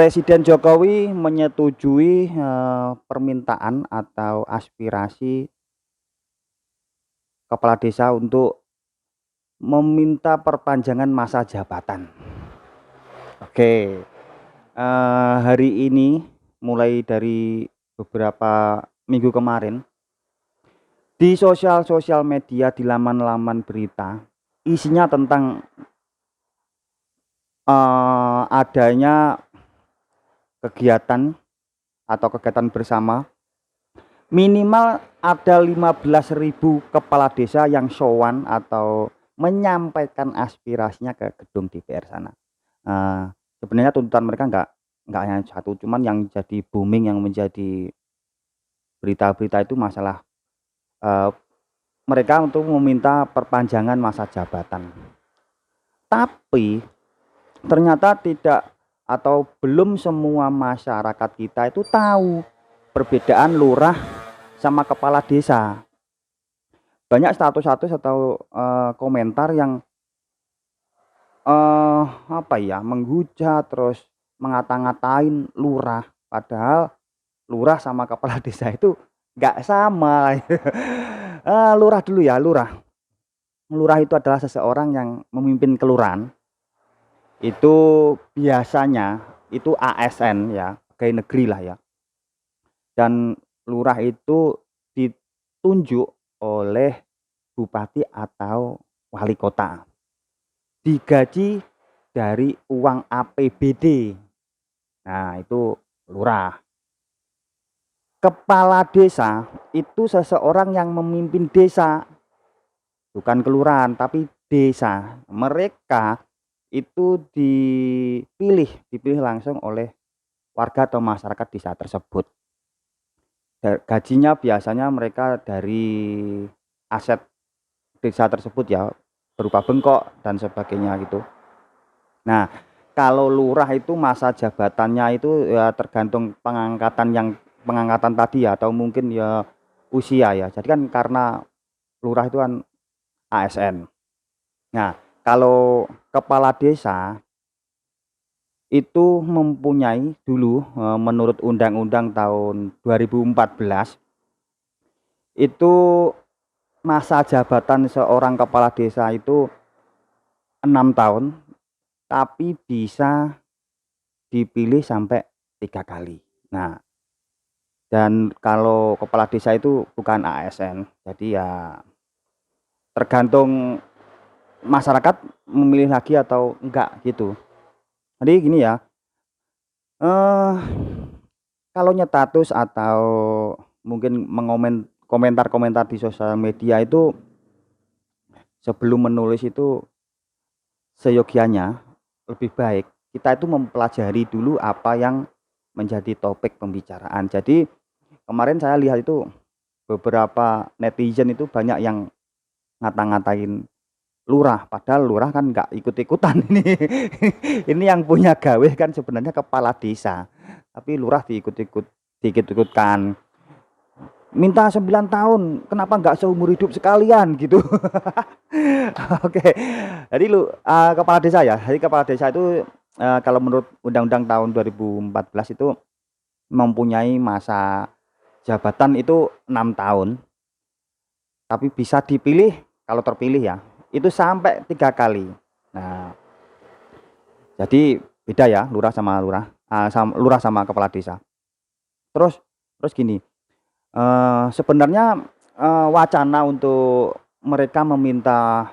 Presiden Jokowi menyetujui, permintaan atau aspirasi kepala desa untuk meminta perpanjangan masa jabatan. Oke, hari ini mulai dari beberapa minggu kemarin, di sosial media, di laman-laman berita, isinya tentang, adanya kegiatan atau kegiatan bersama, minimal ada 15.000 kepala desa yang sowan atau menyampaikan aspirasinya ke gedung DPR sana. Sebenarnya tuntutan mereka nggak hanya satu, cuman yang jadi booming, yang menjadi berita-berita itu masalah, eee, mereka untuk meminta perpanjangan masa jabatan. Tapi ternyata tidak atau belum semua masyarakat kita itu tahu perbedaan lurah sama kepala desa. Banyak status-status atau, komentar yang, apa ya, menghujat, terus ngata-ngatain lurah, padahal lurah sama kepala desa itu nggak sama. Lurah dulu ya, lurah. Lurah itu adalah seseorang yang memimpin kelurahan, itu biasanya itu ASN ya, pegawai negeri lah ya, dan lurah itu ditunjuk oleh bupati atau wali kota, digaji dari uang APBD. Nah, itu lurah. Kepala desa itu seseorang yang memimpin desa, bukan kelurahan tapi desa. Mereka itu dipilih langsung oleh warga atau masyarakat desa tersebut. Gajinya biasanya mereka dari aset desa tersebut ya, berupa bengkok dan sebagainya gitu. Nah, kalau lurah itu masa jabatannya itu ya tergantung pengangkatan tadi ya, atau mungkin ya usia ya. Jadi kan karena lurah itu kan ASN. Nah, kalau kepala desa itu mempunyai dulu, menurut undang-undang tahun 2014, itu masa jabatan seorang kepala desa itu 6 tahun, tapi bisa dipilih sampai 3 kali. Nah, dan kalau kepala desa itu bukan ASN, jadi ya tergantung masyarakat memilih lagi atau enggak gitu. Jadi gini ya, eh kalau nyetatus atau mungkin komentar-komentar di sosial media itu, sebelum menulis itu seyogyanya lebih baik kita itu mempelajari dulu apa yang menjadi topik pembicaraan. Jadi kemarin saya lihat itu beberapa netizen itu banyak yang ngata-ngatain lurah, padahal lurah kan nggak ikut-ikutan ini. Ini yang punya gawe kan sebenarnya kepala desa, tapi lurah diikut-ikutkan. Minta 9 tahun, kenapa nggak seumur hidup sekalian gitu. Oke, jadi kepala desa ya, jadi kepala desa itu, kalau menurut undang-undang tahun 2014 itu mempunyai masa jabatan itu 6 tahun, tapi bisa dipilih kalau terpilih ya, itu sampai 3 kali. Nah, jadi beda ya lurah sama kepala desa. Terus terus gini, sebenarnya, wacana untuk mereka meminta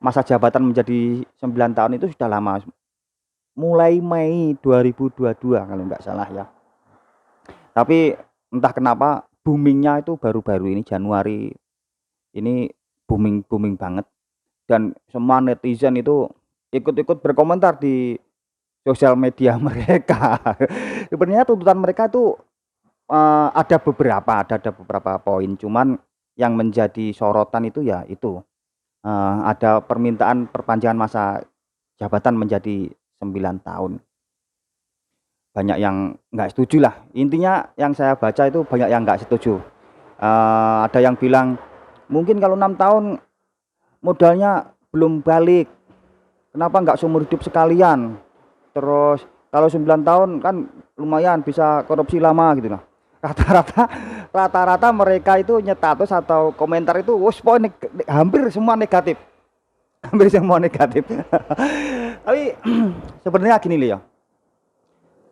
masa jabatan menjadi 9 tahun itu sudah lama, mulai Mei 2022 kalau nggak salah ya. Tapi entah kenapa booming-nya itu baru-baru ini Januari ini booming banget, dan semua netizen itu ikut-ikut berkomentar di sosial media mereka. Sebenarnya tuntutan mereka itu, ada beberapa poin, cuman yang menjadi sorotan itu ya itu, ada permintaan perpanjangan masa jabatan menjadi 9 tahun. Banyak yang nggak setuju lah, intinya yang saya baca itu banyak yang nggak setuju. Ada yang bilang, "Mungkin kalau 6 tahun modalnya belum balik, kenapa nggak seumur hidup sekalian? Terus Kalau 9 tahun kan lumayan bisa korupsi lama gitu. Nah, rata-rata rata-rata mereka itu nyetatus atau komentar itu wos hampir semua negatif. Hampir semua negatif. Tapi sebenarnya gini loh ya.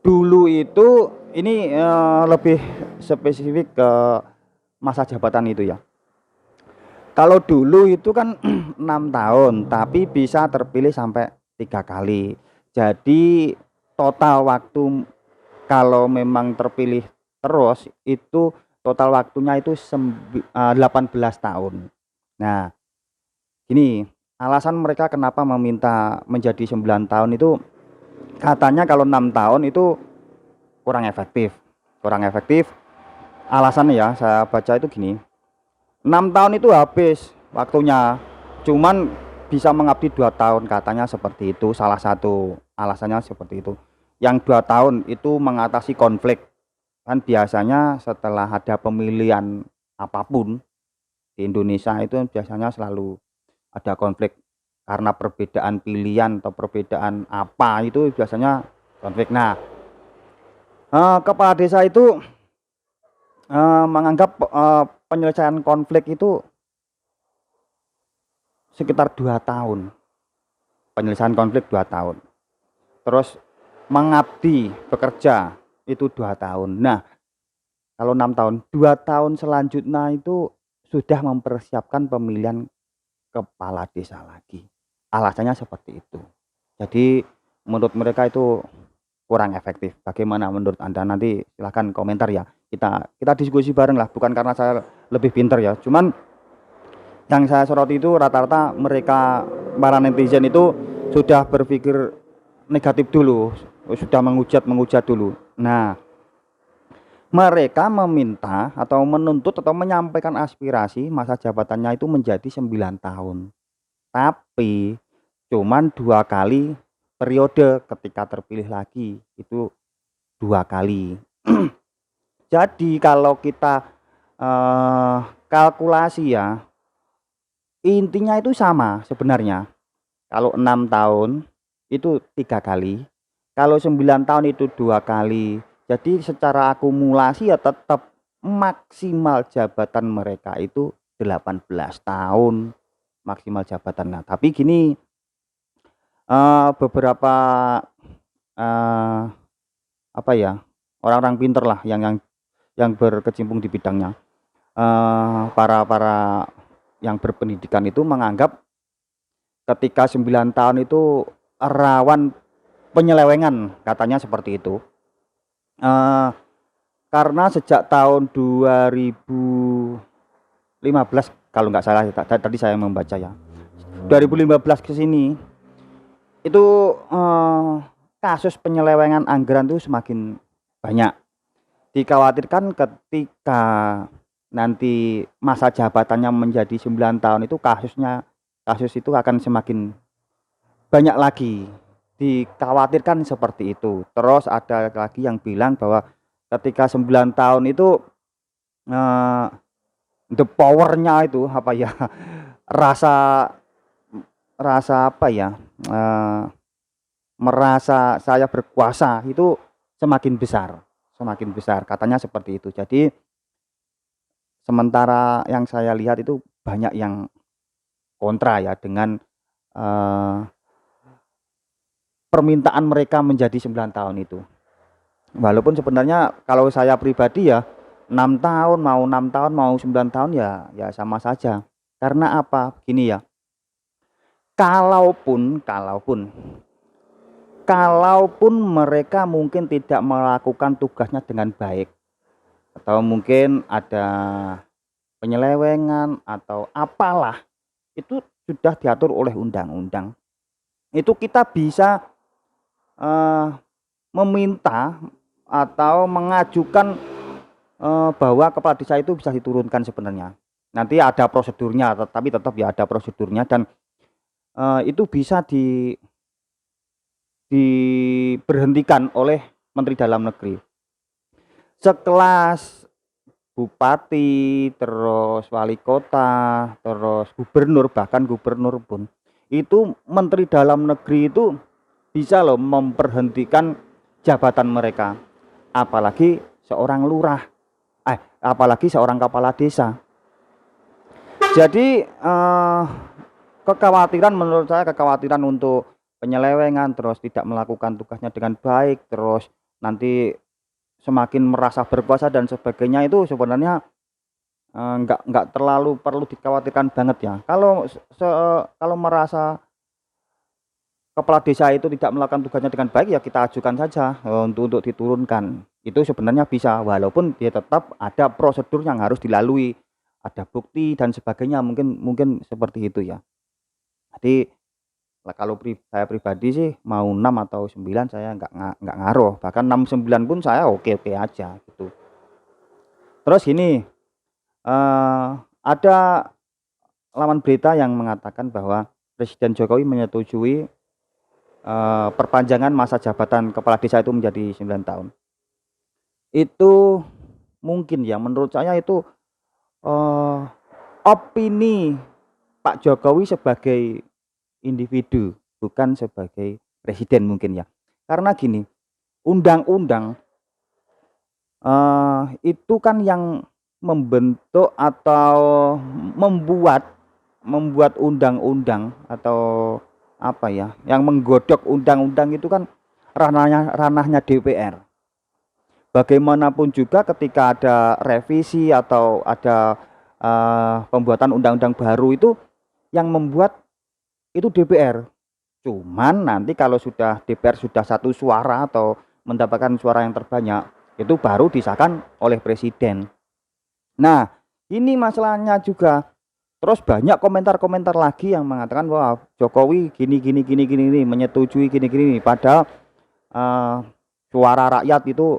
Dulu itu ini lebih spesifik ke masa jabatan itu ya. Kalau dulu itu kan 6 tahun, tapi bisa terpilih sampai 3 kali. Jadi total waktu kalau memang terpilih terus itu total waktunya itu 18 tahun. Nah, gini, alasan mereka kenapa meminta menjadi 9 tahun itu katanya kalau 6 tahun itu kurang efektif. Kurang efektif. Alasannya ya, saya baca itu gini. 6 tahun itu habis waktunya. Cuman bisa mengabdi 2 tahun katanya seperti itu. Salah satu alasannya seperti itu. Yang 2 tahun itu mengatasi konflik. Kan biasanya setelah ada pemilihan apapun di Indonesia itu biasanya selalu ada konflik karena perbedaan pilihan atau perbedaan apa itu biasanya konflik. Nah, kepala desa itu menganggap penyelesaian konflik itu sekitar 2 tahun. Penyelesaian konflik 2 tahun. Terus mengabdi bekerja itu 2 tahun. Nah, kalau 6 tahun, 2 tahun selanjutnya itu sudah mempersiapkan pemilihan kepala desa lagi. Alasannya seperti itu. Jadi menurut mereka itu kurang efektif. Bagaimana menurut Anda? Nanti silahkan komentar ya. Kita diskusi bareng lah, bukan karena saya lebih pintar ya. Cuman yang saya soroti itu rata-rata mereka para netizen itu sudah berpikir negatif dulu, sudah menghujat dulu. Nah, mereka meminta atau menuntut atau menyampaikan aspirasi masa jabatannya itu menjadi 9 tahun. Tapi cuman 2 kali periode, ketika terpilih lagi itu 2 kali. Jadi kalau kita kalkulasi ya, intinya itu sama sebenarnya. Kalau 6 tahun itu 3 kali, kalau 9 tahun itu 2 kali. Jadi secara akumulasi ya tetap maksimal jabatan mereka itu 18 tahun maksimal jabatan. Nah, tapi gini, beberapa apa ya, orang-orang pinter lah yang berkecimpung di bidangnya, para yang berpendidikan itu menganggap ketika 9 tahun itu rawan penyelewengan, katanya seperti itu. Karena sejak tahun 2015 kalau nggak salah tadi saya membaca ya, 2015 ke sini itu kasus penyelewengan anggaran itu semakin banyak. Dikhawatirkan ketika nanti masa jabatannya menjadi 9 tahun itu kasus itu akan semakin banyak lagi. Dikhawatirkan seperti itu. Terus ada lagi yang bilang bahwa ketika 9 tahun itu the power-nya itu apa ya, rasa apa ya, merasa saya berkuasa itu semakin besar katanya seperti itu. Jadi sementara yang saya lihat itu banyak yang kontra ya dengan permintaan mereka menjadi 9 tahun itu. Walaupun sebenarnya kalau saya pribadi ya 6 tahun mau 6 tahun mau 9 tahun ya sama saja. Karena apa? Gini ya. Kalaupun mereka mungkin tidak melakukan tugasnya dengan baik, atau mungkin ada penyelewengan atau apalah, itu sudah diatur oleh undang-undang. Itu kita bisa meminta atau mengajukan bahwa kepala desa itu bisa diturunkan sebenarnya. Nanti ada prosedurnya, tapi tetap ya ada prosedurnya, dan itu bisa diberhentikan oleh Menteri Dalam Negeri. Sekelas bupati, terus wali kota, terus gubernur, bahkan gubernur pun itu Menteri Dalam Negeri itu bisa loh memberhentikan jabatan mereka, apalagi seorang lurah, apalagi seorang kepala desa. Jadi kekhawatiran menurut saya, kekhawatiran untuk penyelewengan, terus tidak melakukan tugasnya dengan baik, terus nanti semakin merasa berkuasa dan sebagainya, itu sebenarnya nggak terlalu perlu dikhawatirkan banget ya. Kalau merasa kepala desa itu tidak melakukan tugasnya dengan baik, ya kita ajukan saja untuk diturunkan. Itu sebenarnya bisa, walaupun dia tetap ada prosedur yang harus dilalui, ada bukti dan sebagainya, mungkin seperti itu ya. Jadi kalau saya pribadi sih mau 6 atau 9 saya nggak ngaruh, bahkan 6 9 pun saya oke-oke aja gitu. Terus ini ada laman berita yang mengatakan bahwa Presiden Jokowi menyetujui perpanjangan masa jabatan kepala desa itu menjadi 9 tahun. Itu mungkin ya, menurut saya itu opini Pak Jokowi sebagai individu, bukan sebagai presiden mungkin ya. Karena gini, undang-undang itu kan yang membentuk atau membuat undang-undang atau apa ya, yang menggodok undang-undang itu kan ranahnya DPR. Bagaimanapun juga ketika ada revisi atau ada pembuatan undang-undang baru, itu yang membuat itu DPR. Cuman nanti kalau sudah DPR sudah satu suara atau mendapatkan suara yang terbanyak, itu baru disahkan oleh presiden. Nah, ini masalahnya juga. Terus banyak komentar-komentar lagi yang mengatakan bahwa Jokowi gini, menyetujui gini. Padahal suara rakyat itu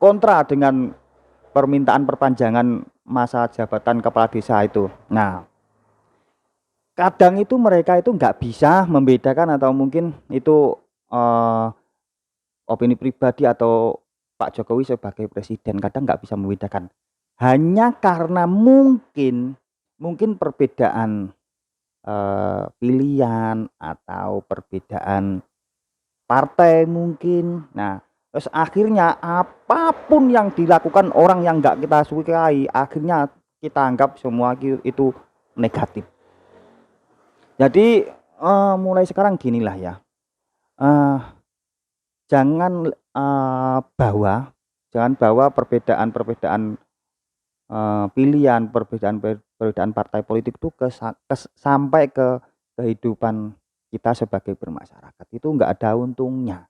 kontra dengan permintaan perpanjangan masa jabatan kepala desa itu. Nah, kadang itu mereka itu nggak bisa membedakan, atau mungkin itu opini pribadi atau Pak Jokowi sebagai presiden kadang nggak bisa membedakan. Hanya karena mungkin perbedaan pilihan atau perbedaan partai mungkin. Nah, terus akhirnya apapun yang dilakukan orang yang nggak kita sukai, akhirnya kita anggap semua itu negatif. Jadi mulai sekarang ginilah ya, jangan bawa perbedaan pilihan, perbedaan partai politik itu sampai ke kehidupan kita sebagai bermasyarakat. Itu nggak ada untungnya.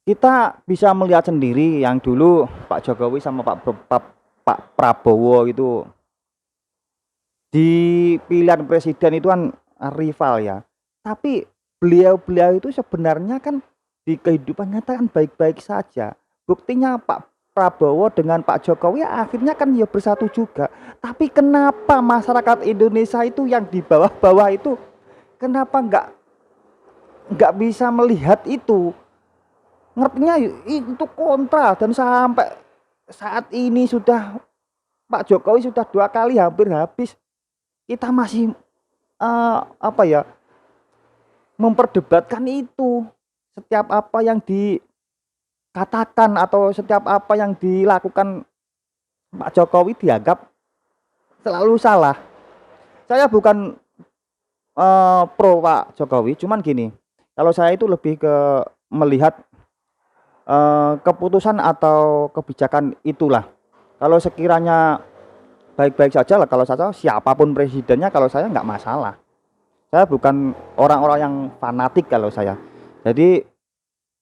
Kita bisa melihat sendiri yang dulu Pak Jokowi sama Pak Prabowo itu di pilihan presiden itu kan rival ya. Tapi beliau itu sebenarnya kan di kehidupan nyata kan baik-baik saja. Buktinya Pak Prabowo dengan Pak Jokowi akhirnya kan ya bersatu juga. Tapi kenapa masyarakat Indonesia itu yang di bawah-bawah itu kenapa nggak bisa melihat itu? Ngertinya itu kontra, dan sampai saat ini sudah Pak Jokowi sudah 2 kali hampir habis, kita masih memperdebatkan itu. Setiap apa yang dikatakan atau setiap apa yang dilakukan Pak Jokowi dianggap selalu salah. Saya bukan pro Pak Jokowi, cuman gini, kalau saya itu lebih ke melihat keputusan atau kebijakan itulah. Kalau sekiranya baik-baik saja lah, kalau saya siapapun presidennya, kalau saya nggak masalah. Saya bukan orang-orang yang fanatik kalau saya. Jadi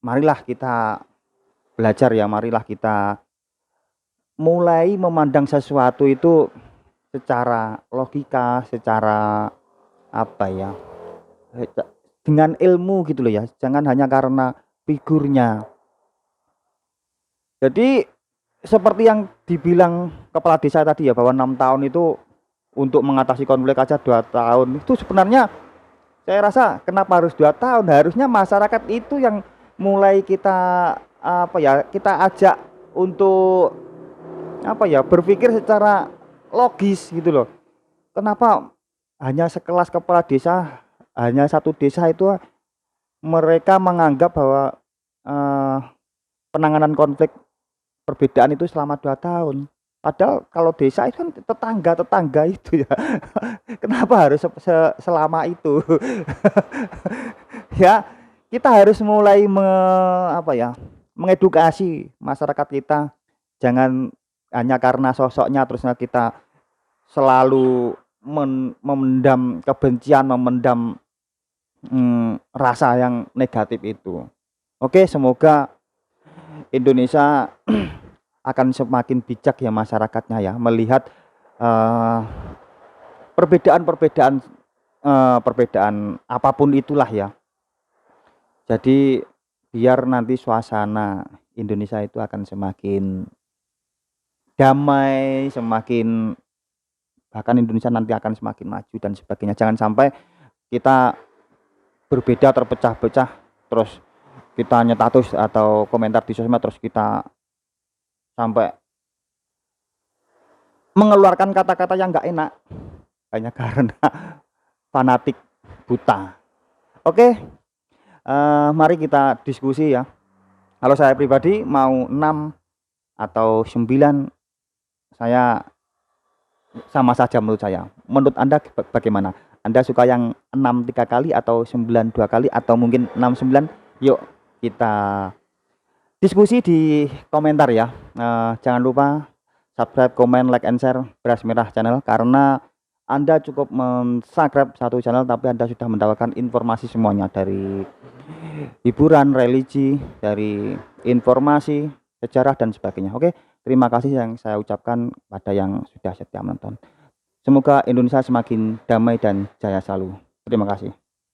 marilah kita belajar ya, marilah kita mulai memandang sesuatu itu secara logika, secara dengan ilmu gitu loh ya. Jangan hanya karena figurnya. Jadi seperti yang dibilang kepala desa tadi ya, bahwa 6 tahun itu untuk mengatasi konflik aja 2 tahun. Itu sebenarnya saya rasa kenapa harus 2 tahun? Harusnya masyarakat itu yang mulai kita kita ajak untuk berpikir secara logis gitu loh. Kenapa hanya sekelas kepala desa, hanya satu desa itu mereka menganggap bahwa, eee, penanganan konflik perbedaan itu selama 2 tahun. Padahal kalau desa itu kan tetangga-tetangga itu ya. Kenapa harus selama itu? Ya, kita harus mulai apa ya, mengedukasi masyarakat kita, jangan hanya karena sosoknya terusnya kita selalu memendam kebencian, memendam, rasa yang negatif itu. Oke, semoga Indonesia akan semakin bijak ya masyarakatnya ya, melihat, eee, perbedaan-perbedaan, perbedaan apapun itulah ya. Jadi biar nanti suasana Indonesia itu akan semakin damai, semakin bahkan Indonesia nanti akan semakin maju dan sebagainya. Jangan sampai kita berbeda, terpecah-pecah, terus kita nyetatus atau komentar di sosmed, terus kita sampai mengeluarkan kata-kata yang nggak enak, hanya karena fanatik buta. Oke, mari kita diskusi ya. Kalau saya pribadi mau 6 atau 9, saya sama saja menurut saya. Menurut Anda bagaimana? Anda suka yang 6 3 kali atau 9 2 kali atau mungkin 6 9? Yuk kita diskusi di komentar ya. Jangan lupa subscribe, komen, like, and share Beras Merah Channel, karena Anda cukup men-subscribe satu channel tapi Anda sudah mendapatkan informasi semuanya, dari hiburan, religi, dari informasi, sejarah dan sebagainya. Oke, terima kasih yang saya ucapkan pada yang sudah setia menonton. Semoga Indonesia semakin damai dan jaya selalu. Terima kasih.